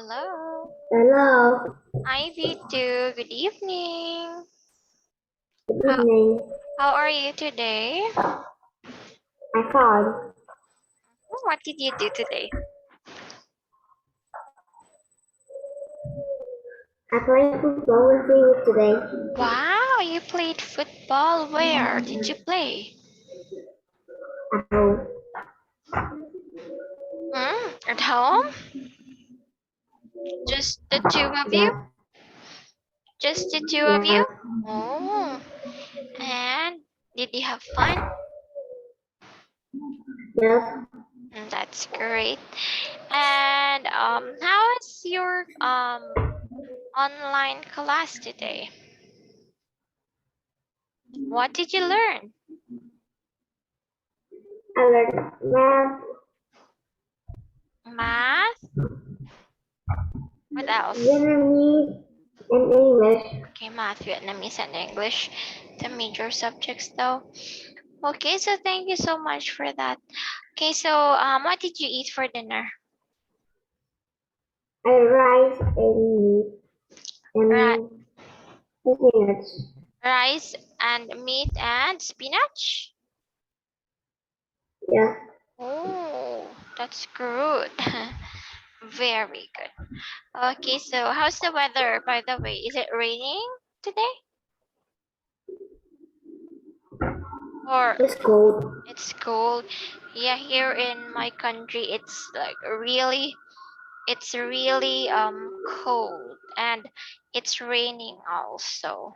Hello. Hello, Hi, Vitu. Good evening. good How, evening. how are you today? I'm fine. What did you do today? I played football with you today. Wow, you played football. Where did you play? At home. At home? Just the two of you? Yeah, Just the two of yeah, you? Oh, and did you have fun? yes. That's great. And how was your online class today? What did you learn? I learned math, Math? What else? Vietnamese, and English. Okay, math, Vietnamese, and English, the major subjects though. Okay, so thank you so much for that. Okay, so what did you eat for dinner? I rice and meat Right, and spinach. rice and meat and spinach. Yes, Oh, that's good. Very good. Okay, so how's the weather, by the way? Is it raining today? Or it's cold. it's cold? Yeah, here in my country, it's like really cold and it's raining also.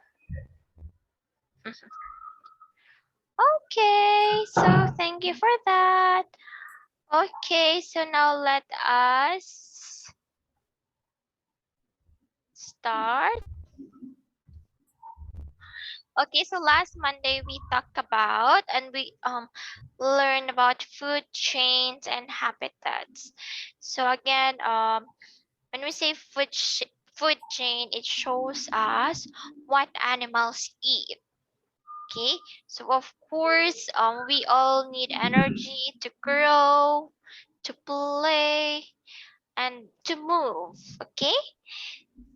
Okay, so thank you for that. Okay, so now let us start. Okay, so last Monday we talked about and we learned about food chains and habitats. So again, when we say food chain, it shows us what animals eat. Okay, so of course, we all need energy to grow, to play, and to move. Okay,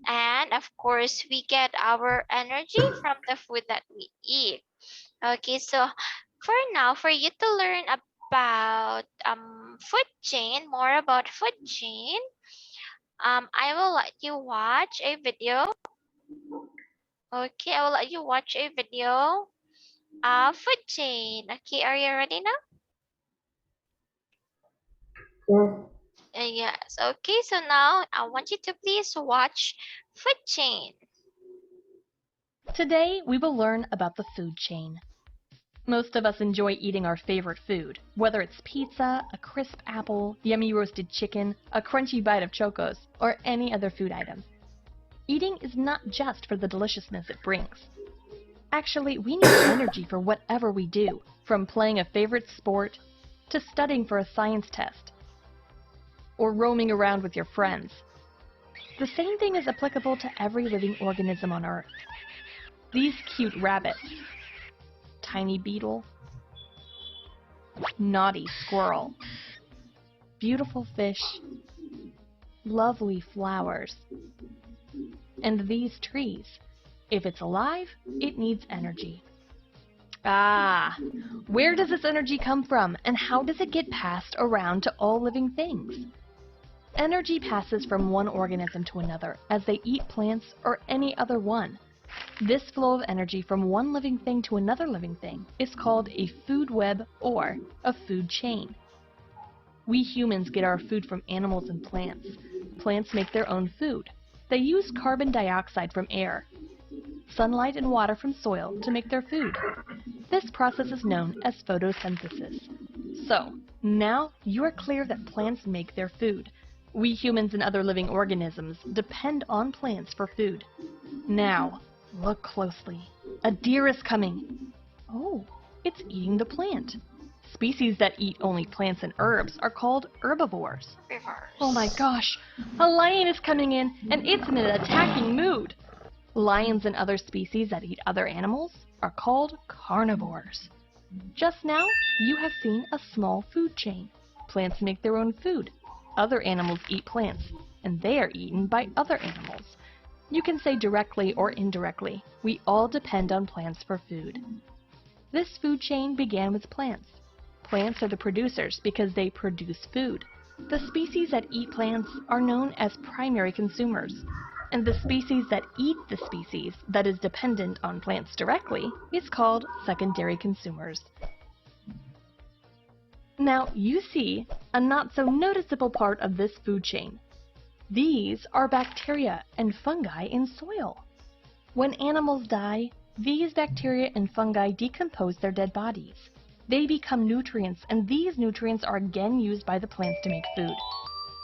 and of course, we get our energy from the food that we eat. Okay, so for now, for you to learn about food chain, more about food chain, I will let you watch a video. Okay, I will let you watch a video. Food chain. Okay, are you ready now? Yes, Yes. Okay, so now I want you to please watch food chain. Today, we will learn about the food chain. Most of us enjoy eating our favorite food, whether it's pizza, a crisp apple, yummy roasted chicken, a crunchy bite of chocos, or any other food item. Eating is not just for the deliciousness it brings. Actually, we need energy for whatever we do, from playing a favorite sport, to studying for a science test, or roaming around with your friends. The same thing is applicable to every living organism on Earth. These cute rabbits, tiny beetle, naughty squirrel, beautiful fish, lovely flowers, and these trees. If it's alive, it needs energy. Ah, where does this energy come from, and how does it get passed around to all living things? Energy passes from one organism to another as they eat plants or any other one. This flow of energy from one living thing to another living thing is called a food web or a food chain. We humans get our food from animals and plants. Plants make their own food. They use carbon dioxide from air, sunlight and water from soil to make their food. This process is known as photosynthesis. So, now you are clear that plants make their food. We humans and other living organisms depend on plants for food. Now, look closely. A deer is coming. Oh, it's eating the plant. Species that eat only plants and herbs are called herbivores. Reverse. Oh my gosh, a lion is coming in and it's in an attacking mood. Lions and other species that eat other animals are called carnivores. Just now, you have seen a small food chain. Plants make their own food. Other animals eat plants, and they are eaten by other animals. You can say directly or indirectly, we all depend on plants for food. This food chain began with plants. Plants are the producers because they produce food. The species that eat plants are known as primary consumers, and the species that eat the species that is dependent on plants directly is called secondary consumers. Now you see a not so noticeable part of this food chain. These are bacteria and fungi in soil. When animals die, these bacteria and fungi decompose their dead bodies. They become nutrients, and these nutrients are again used by the plants to make food.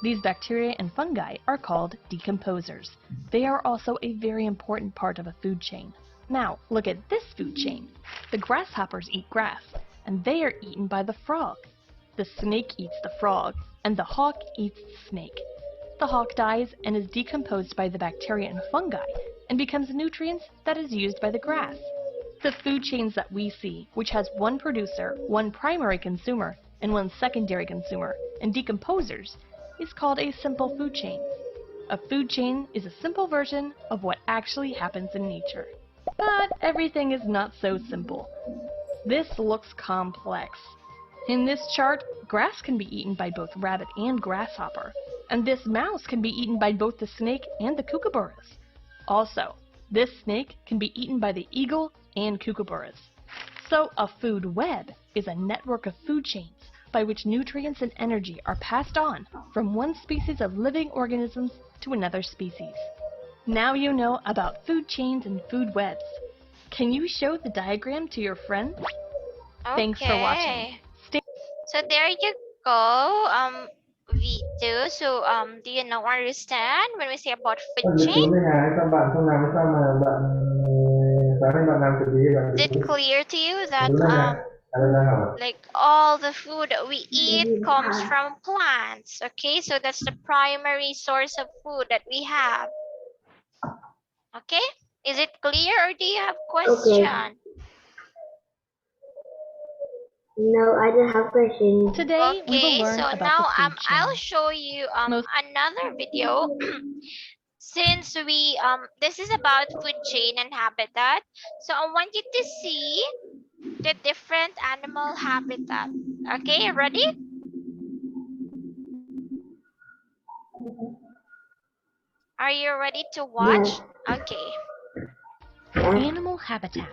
These bacteria and fungi are called decomposers. They are also a very important part of a food chain. Now, look at this food chain. The grasshoppers eat grass, and they are eaten by the frog. The snake eats the frog, and the hawk eats the snake. The hawk dies and is decomposed by the bacteria and fungi, and becomes nutrients that is used by the grass. The food chains that we see, which has one producer, one primary consumer, and one secondary consumer, and decomposers, is called a simple food chain. A food chain is a simple version of what actually happens in nature. But everything is not so simple. This looks complex. In this chart, grass can be eaten by both rabbit and grasshopper, and this mouse can be eaten by both the snake and the kookaburras. Also, this snake can be eaten by the eagle and kookaburras. So a food web is a network of food chains by which nutrients and energy are passed on from one species of living organisms to another species. Now you know about food chains and food webs. Can you show the diagram to your friends? Thanks for watching. Okay. So there you go, V2. So do you now understand when we say about food Việt Tú chain? này hả? Các bạn không làm sao mà bạn sáng nay bạn làm cái gì bạn Is Việt it Tú? clear to you Việt that Tú này nè, đây là hả? like all the food that we eat comes from plants? Okay, so that's the primary source of food that we have. Okay, is it clear or do you have Okay. question? No, I don't have questions. Today we will Okay, learn so about the now food I'll chain. show you Most another video. Since we this is about food chain and habitat, so I want you to see the different animal habitat. Okay, ready? Are you ready to watch? Yes. Okay. animal habitat.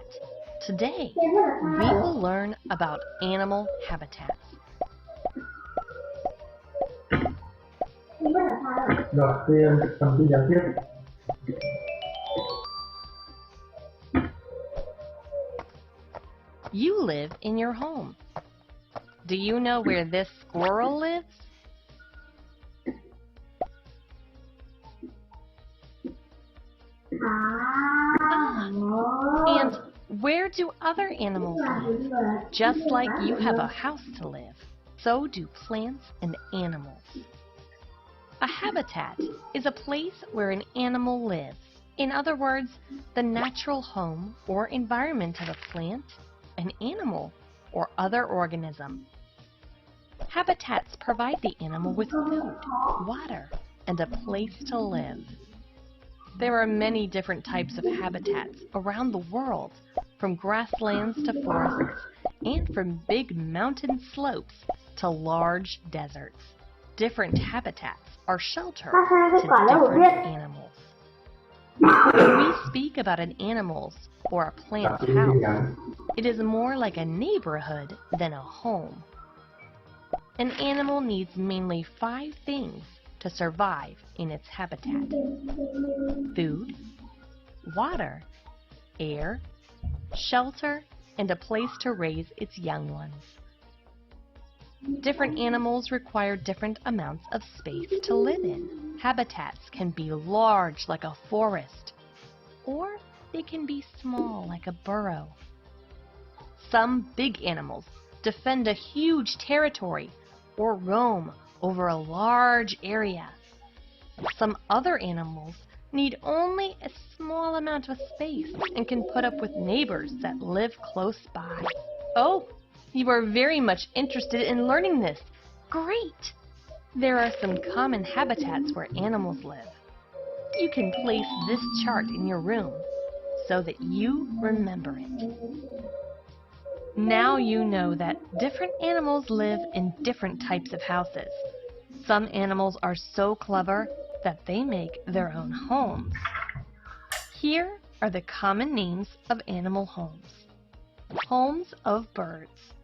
Today we will learn about animal habitats. Rồi, phần tin nhắn tiếp. You live in your home. Do you know where this squirrel lives? And where do other animals live? Just like you have a house to live, so do plants and animals. A habitat is a place where an animal lives. In other words, the natural home or environment of a plant, an animal, or other organism. Habitats provide the animal with food, water, and a place to live. There are many different types of habitats around the world, from grasslands to forests, and from big mountain slopes to large deserts. Different habitats are shelter to different animals. When we speak about an animal's or a plant's house, it is more like a neighborhood than a home. An animal needs mainly 5 things to survive in its habitat: food, water, air, shelter, and a place to raise its young ones. Different animals require different amounts of space to live in. Habitats can be large like a forest, or they can be small like a burrow. Some big animals defend a huge territory or roam over a large area. Some other animals need only a small amount of space and can put up with neighbors that live close by. Oh, you are very much interested in learning this. Great! There are some common habitats where animals live. You can place this chart in your room so that you remember it. Now you know that different animals live in different types of houses. Some animals are so clever that they make their own homes. Here are the common names of animal homes. Homes of birds.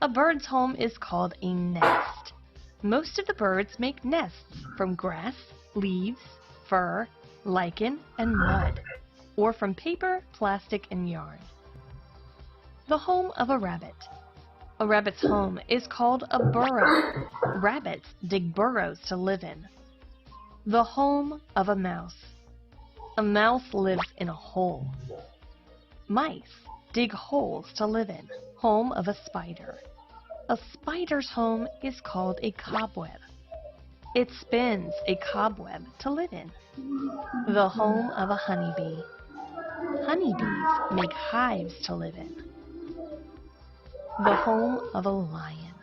A bird's home is called a nest. Most of the birds make nests from grass, leaves, fur, lichen, and mud, or from paper, plastic, and yarn. The home of a rabbit. A rabbit's home is called a burrow. Rabbits dig burrows to live in. The home of a mouse. A mouse lives in a hole. Mice dig holes to live in. Home of a spider. A spider's home is called a cobweb. It spins a cobweb to live in. The home of a honeybee. Honeybees make hives to live in. The home of a lion.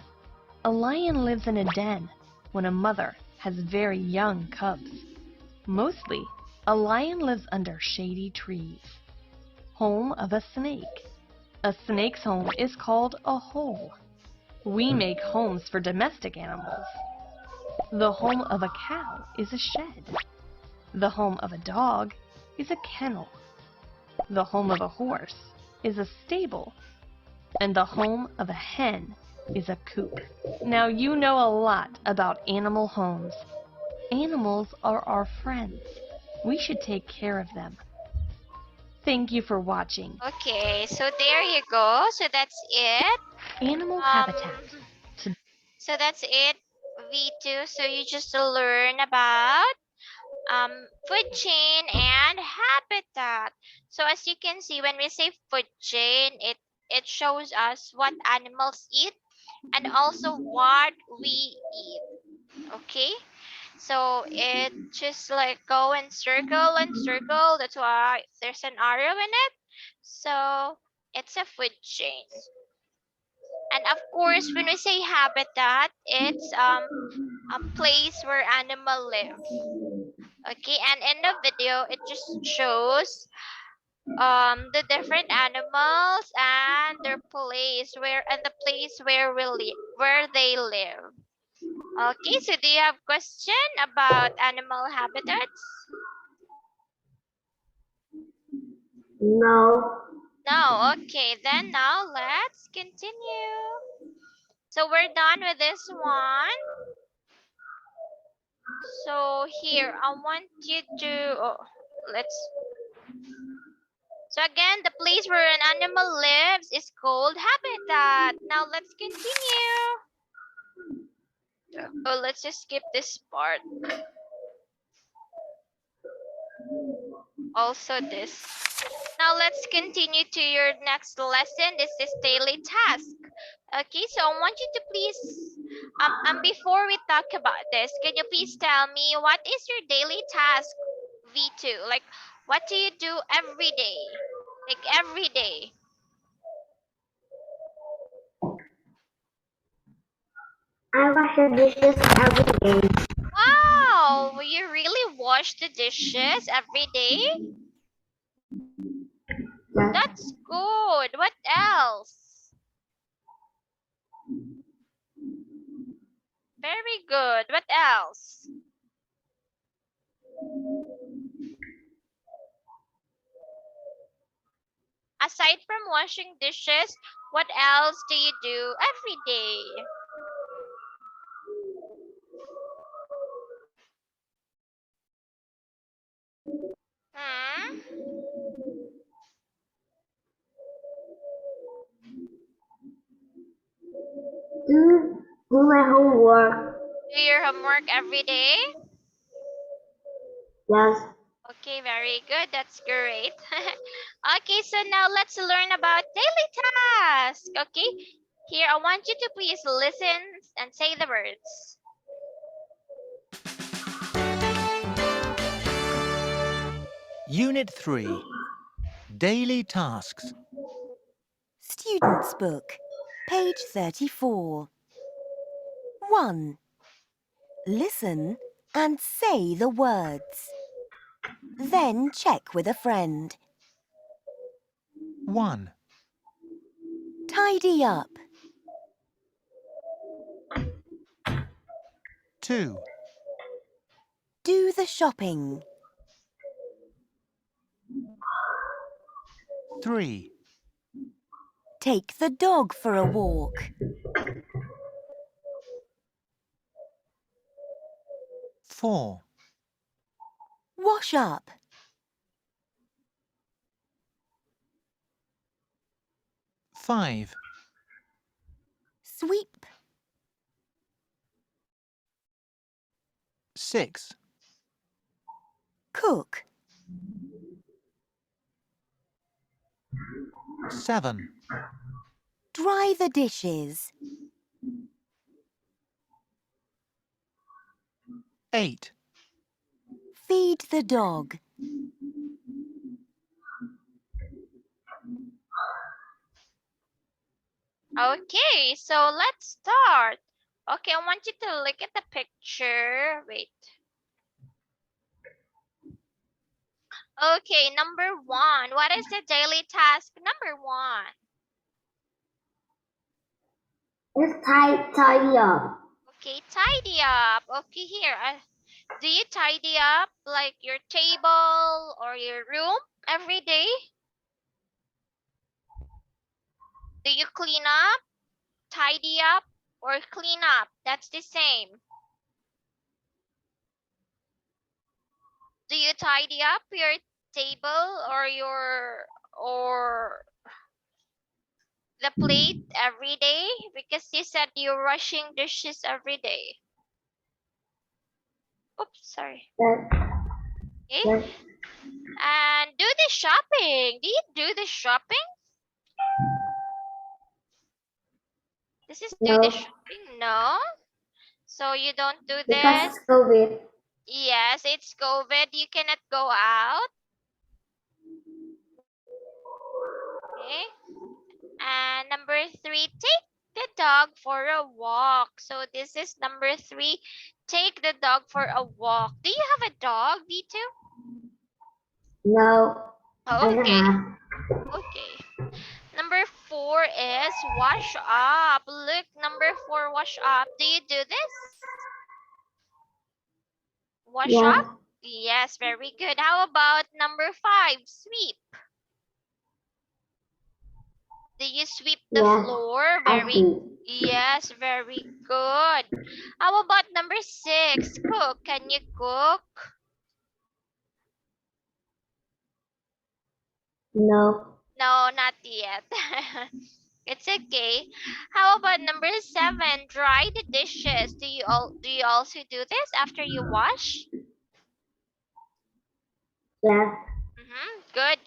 A lion lives in a den when a mother has very young cubs. Mostly, a lion lives under shady trees. Home of a snake. A snake's home is called a hole. We make homes for domestic animals. The home of a cow is a shed. The home of a dog is a kennel. The home of a horse is a stable. And the home of a hen is a coop. Now you know a lot about animal homes. Animals are our friends. We should take care of them. Thank you for watching. Okay, so there you go. So that's it. Animal habitat. So that's it, V2. So you just learn about food chain and habitat. So as you can see, when we say food chain, it shows us what animals eat and also what we eat. Okay, so it just like go in circle and circle. That's why there's an arrow in it. So it's a food chain. And of course, when we say habitat, it's a place where animal live. Okay, and in the video, it just shows the different animals and their place where they live. Okay, so do you have question about animal habitats? No. No. Okay, then now let's continue. So we're done with this one. So here, I want you to let's. So again, the place where an animal lives is called habitat. Now let's continue. Oh, let's just skip this part. Also this. Now let's continue to your next lesson. This is daily task. Okay, so I want you to please before we talk about this, can you please tell me what is your daily task, V2? Like what do you do every day? Like every day. I wash the dishes every day. Wow, you really wash the dishes every day? Yes. That's good. What else? Very good. What else? Aside from washing dishes, what else do you do every day? Hmm? Do my homework. Do your homework every day? Yes. Okay, very good. That's great. Okay, so now let's learn about daily tasks. Okay, here I want you to please listen and say the words. Unit 3. Daily Tasks. Student's Book, page 34. 1. Listen and say the words. Then check with a friend. 1, Tidy up. 2, Do the shopping. 3, Take the dog for a walk. 4, Wash up. 5, Sweep. 6, Cook. 7, Dry the dishes. 8, Feed the dog. Okay, so let's start. Okay, I want you to look at the picture. Wait. Okay, number 1. What is the daily task number 1? Just tidy up. Okay, tidy up. Okay, here. Do you tidy up like your table or your room every day? Do you clean up, tidy up, or clean up? That's the same. Do you tidy up your table or the plate every day? Because you said you're washing dishes every day. Oops, sorry. Yes, Okay. yes, And do the shopping. Do you do the shopping? This is do the no, shopping? No. So you don't do because this? it's COVID. Yes, it's COVID. You cannot go out. Okay. And number 3, take the dog for a walk. So this is number 3. Take the dog for a walk. Do you have a dog, B2? No, I Oh, don't okay. have. Okay. Number 4 is wash up. Look, number 4, wash up. Do you do this? Wash Yes, up? Yes, very good. How about number 5, sweep? Do you sweep the yes, floor? I see. Yes, very good. How about number 6, cook? Can you cook? No, No, not yet. It's okay. How about number 7, dry the dishes? Do you also do this after you wash? yes, Good.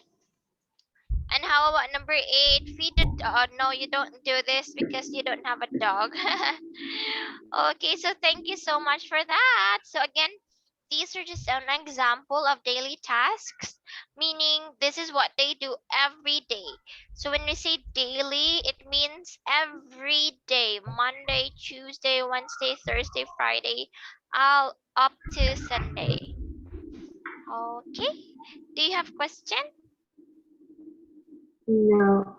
And how about number 8, feed the no, you don't do this because you don't have a dog. Okay, so thank you so much for that. So again, these are just an example of daily tasks, meaning this is what they do every day. So when we say daily, it means every day, Monday, Tuesday, Wednesday, Thursday, Friday, all up to Sunday. Okay. Do you have question? no.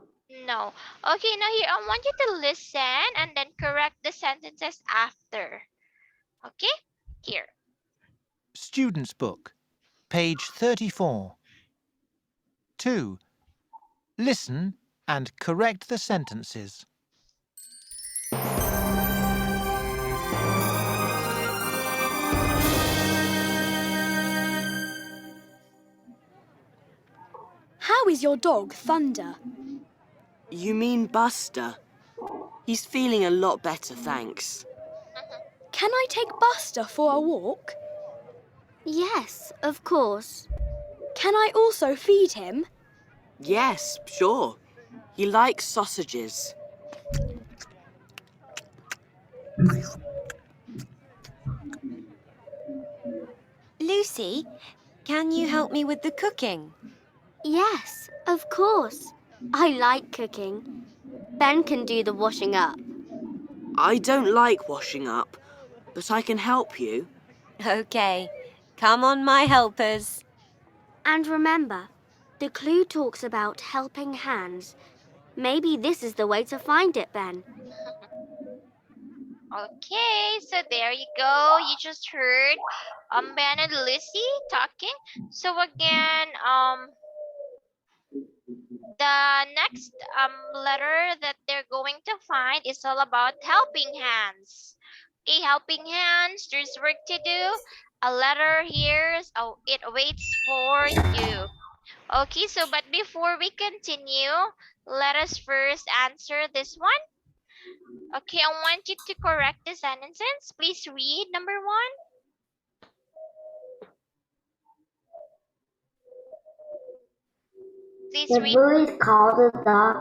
No. Okay, now here I want you to listen and then correct the sentences after. Okay? Here. Student's Book, page 34. 2. Listen and correct the sentences. How is your dog, Thunder? You mean Buster? He's feeling a lot better, thanks. Can I take Buster for a walk? Yes, of course. Can I also feed him? Yes, sure. He likes sausages. Lucy, can you help me with the cooking? Yes, of course. I like cooking. Ben can do the washing up. I don't like washing up. but I can help you. OK. Come on, my helpers. And remember, the clue talks about helping hands. Maybe this is the way to find it, Ben. Okay, so there you go. You just heard Ben and Lucy talking. So again, the next letter that they're going to find is all about helping hands. Okay, helping hands, there's work to do. A letter here, oh, it waits for you. Okay, so but before we continue, let us first answer this one. Okay, I want you to correct the sentences. Please read number 1. Please The read. boy called the dog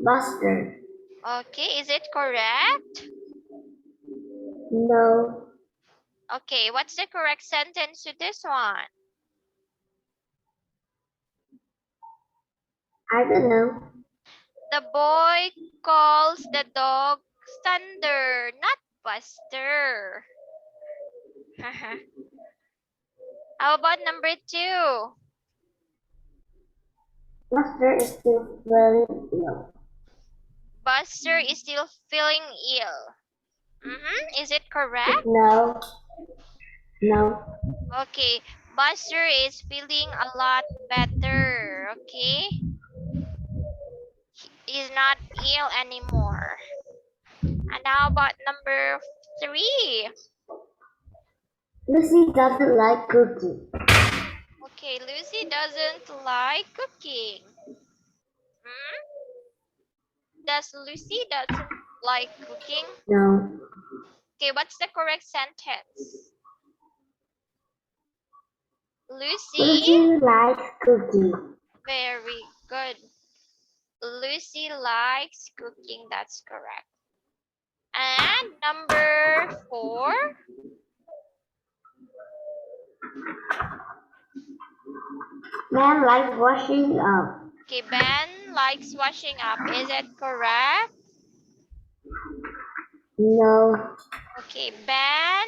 Buster. Okay, is it correct? No, Okay, what's the correct sentence to this one? I don't know. The boy calls the dog Thunder, not Buster. How about number 2? Buster is still very ill. Buster is still feeling ill. Is it correct? No, no. Okay, Buster is feeling a lot better. Okay, he's not ill anymore. And how about number 3? Lucy doesn't like cooking. Okay, Lucy doesn't like cooking. Does Lucy doesn't like cooking? No. Okay, what's the correct sentence? Lucy, Lucy likes cooking. very good. Lucy likes cooking, that's correct. And number 4? Ben likes washing up. Okay, Ben likes washing up. Is it correct? No. Okay, Ben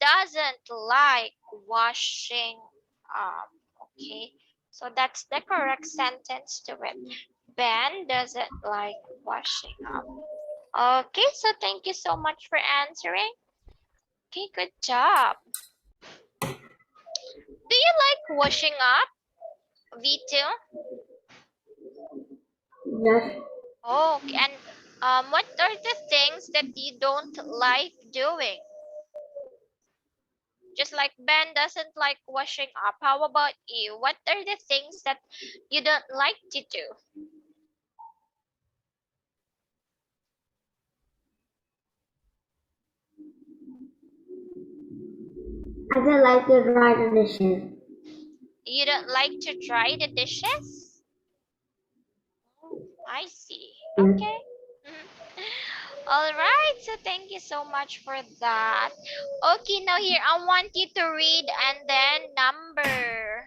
doesn't like washing up. Okay, so that's the correct sentence to it. Ben doesn't like washing up. Okay, so thank you so much for answering. Okay, good job. Do you like washing up, V2? Yes. Oh, okay. And what are the things that you don't like doing? Just like Ben doesn't like washing up, how about you? What are the things that you don't like to do? I don't like to dry the dishes. You don't like to dry the dishes? I see. Okay. All right. So thank you so much for that. Okay, now here I want you to read and then number.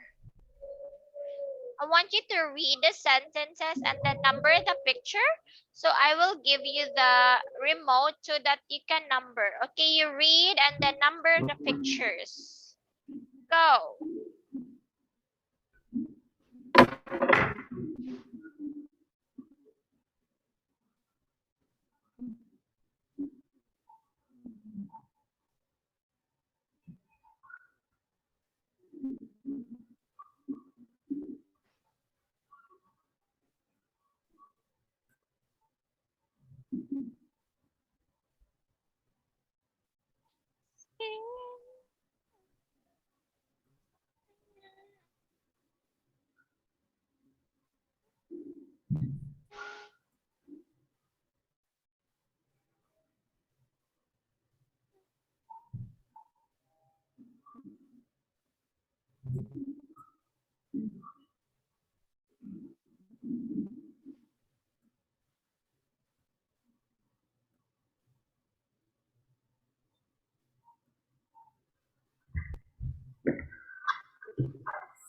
I want you to read the sentences and then number the picture. So I will give you the remote so that you can number. Okay, you read and then number the pictures. Go.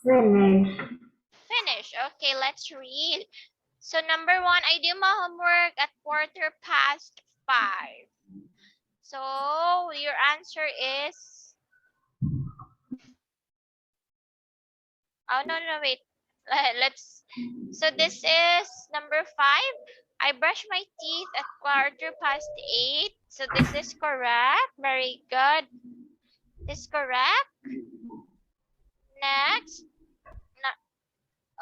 Finish. Finish. Okay, let's read. So number 1, I do my homework at 5:15. So your answer is, oh no, wait. So this is number 5. I brush my teeth at 8:15. So this is correct. Very good. This is correct. Next.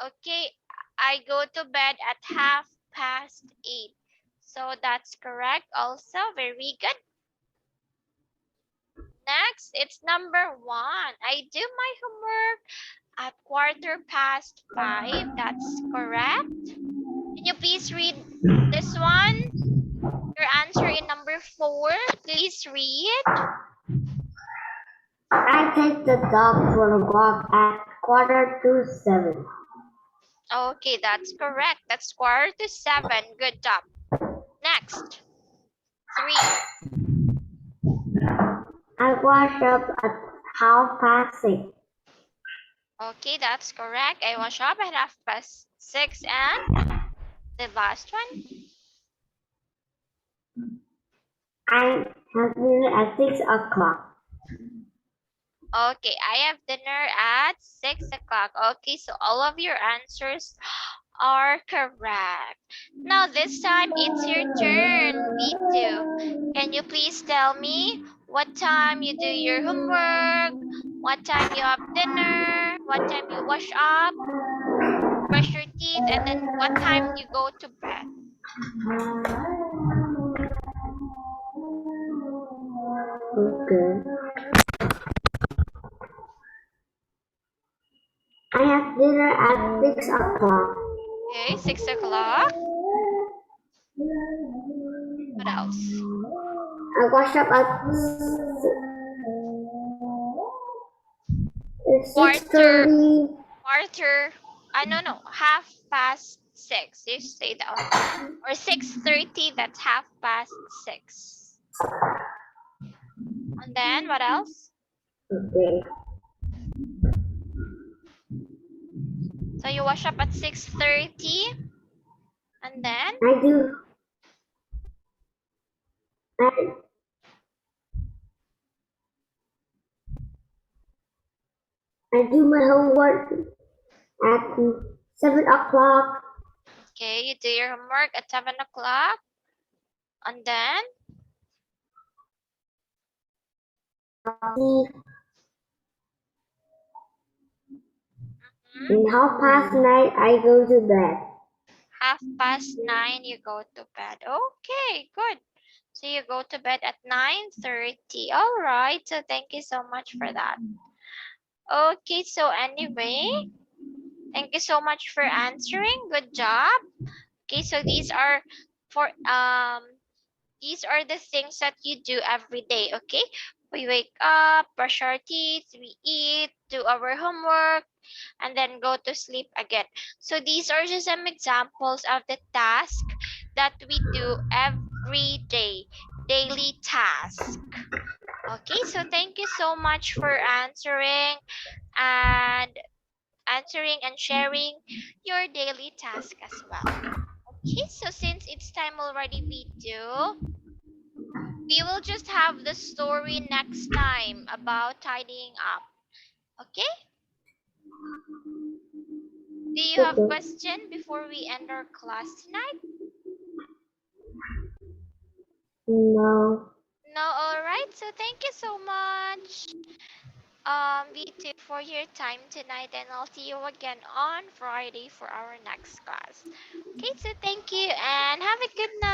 Okay, I go to bed at 8:30. So that's correct also. Very good. Next, it's number 1. I do my homework at 5:15. That's correct. Can you please read this one? Your answer in number 4. Please read. I take the dog for a walk at 6:45. Okay, that's correct. That's 6:45. Good job. Next. 3. I wash up at 6:30. Okay, that's correct. I wash up at 6:30. And the last one. I have dinner at 6:00. Okay, I have dinner at 6 o'clock. Okay, so all of your answers are correct. Now this time it's your turn, V2. Can you please tell me what time you do your homework, what time you have dinner, what time you wash up, brush your teeth, and then what time you go to bed? Okay. I have dinner at 6:00. Okay, 6 o'clock. What else? I wash up at Quarter, 6:30. no, 6:30. You say that one. Or 6:30, that's 6:30. And then what else? Okay. So you wash up at 6:30, and then I do. I, I do my homework at 7:00. okay, you do your homework at 7 o'clock, and then In 9:30, I go to bed. 9:30 you go to bed. Okay, good. So you go to bed at 9:30. All right. So thank you so much for that. Okay, so anyway, thank you so much for answering. Good job. Okay, so these are the things that you do every day, okay? We wake up, brush our teeth, we eat, do our homework, and then go to sleep again. So these are just some examples of the task that we do every day, daily task. Okay, so thank you so much for and answering and sharing your daily task as well. Okay, so since it's time already, we will just have the story next time about tidying up. Okay? Do you have Okay. question before we end our class tonight? No. No, all right. So thank you so much, V2, for your time tonight, and I'll see you again on Friday for our next class. Okay, so thank you and have a good night.